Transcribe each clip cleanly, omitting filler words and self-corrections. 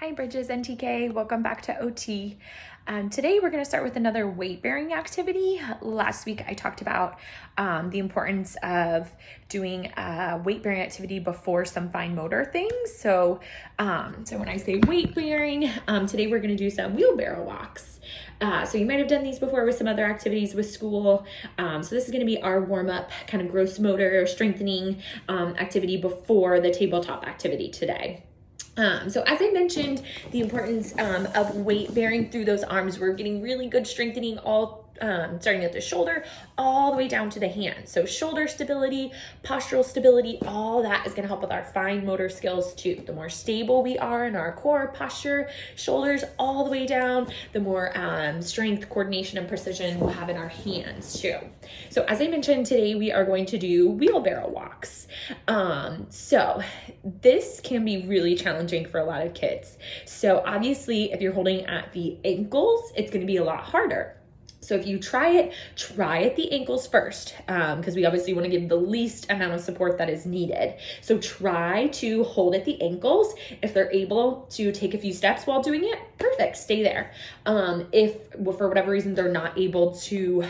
Hi Bridges and TK, welcome back to OT. Today we're going to start with another weight bearing activity. Last week I talked about the importance of doing a weight bearing activity before some fine motor things. So when I say weight bearing, today we're going to do some wheelbarrow walks. So you might have done these before with some other activities with school. So this is going to be our warm-up kind of gross motor strengthening activity before the tabletop activity today. So as I mentioned, the importance of weight bearing through those arms, we're getting really good strengthening starting at the shoulder all the way down to the hand. So shoulder stability, postural stability, all that is going to help with our fine motor skills too. The more stable we are in our core posture, shoulders all the way down, the more strength, coordination, and precision we'll have in our hands too. So as I mentioned, today we are going to do wheelbarrow walks. So this can be really challenging for a lot of kids. So obviously if you're holding at the ankles, it's going to be a lot harder. So if you try at the ankles first, because we obviously want to give the least amount of support that is needed. So try to hold at the ankles. If they're able to take a few steps while doing it, perfect, stay there. If for whatever reason they're not able to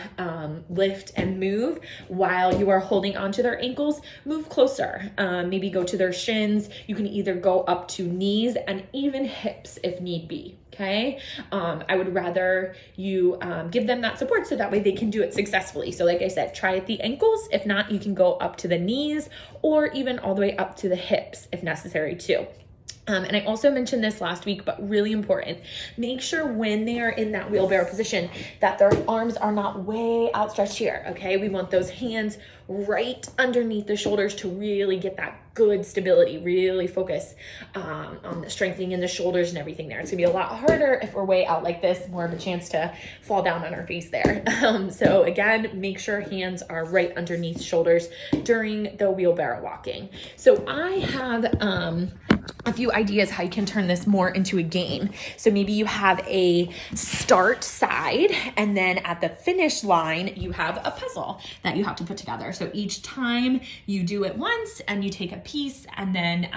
lift and move while you are holding onto their ankles, move closer. Maybe go to their shins. You can either go up to knees and even hips if need be. Okay. I would rather you give them that support so that way they can do it successfully. So like I said, try at the ankles. If not, you can go up to the knees or even all the way up to the hips if necessary too. And I also mentioned this last week, but really important. Make sure when they are in that wheelbarrow position that their arms are not way outstretched here, okay? We want those hands right underneath the shoulders to really get that good stability, really focus on the strengthening in the shoulders and everything there. It's gonna be a lot harder if we're way out like this, more of a chance to fall down on our face there. So again, make sure hands are right underneath shoulders during the wheelbarrow walking. So I have a few ideas how you can turn this more into a game. So maybe you have a start side and then at the finish line, you have a puzzle that you have to put together. So each time you do it once and you take a piece and then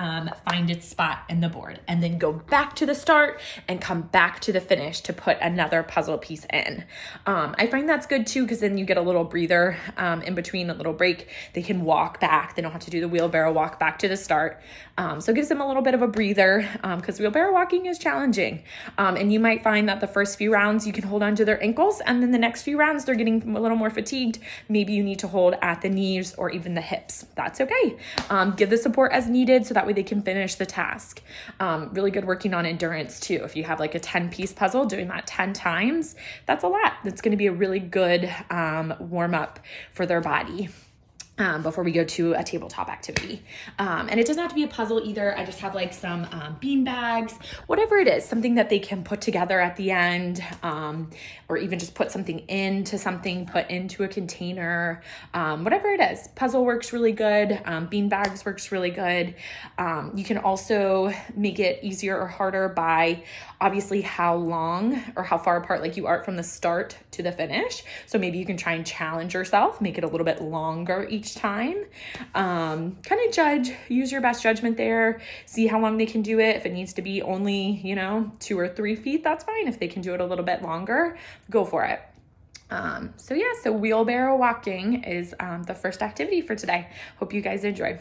find its spot in the board and then go back to the start and come back to the finish to put another puzzle piece in. I find that's good too, because then you get a little breather in between, a little break. They can walk back. They don't have to do the wheelbarrow walk back to the start. So it gives them a little bit of a breather because wheelbarrow walking is challenging. And you might find that the first few rounds you can hold onto their ankles, and then the next few rounds they're getting a little more fatigued. Maybe you need to hold at the knees or even the hips. That's okay. Give the support as needed so that way they can finish the task. Really good working on endurance too. If you have like a 10-piece puzzle, doing that 10 times, that's a lot. That's going to be a really good warm up for their body. Before we go to a tabletop activity. And it doesn't have to be a puzzle either. I just have like some bean bags, whatever it is, something that they can put together at the end, or even just put something into something, put into a container, whatever it is. Puzzle works really good. Bean bags works really good. You can also make it easier or harder by obviously how long or how far apart like you are from the start to the finish. So maybe you can try and challenge yourself, make it a little bit longer each time. Kind of use your best judgment there, see how long they can do it. If it needs to be only, 2 or 3 feet, that's fine. If they can do it a little bit longer, go for it. So wheelbarrow walking is the first activity for today. Hope you guys enjoy.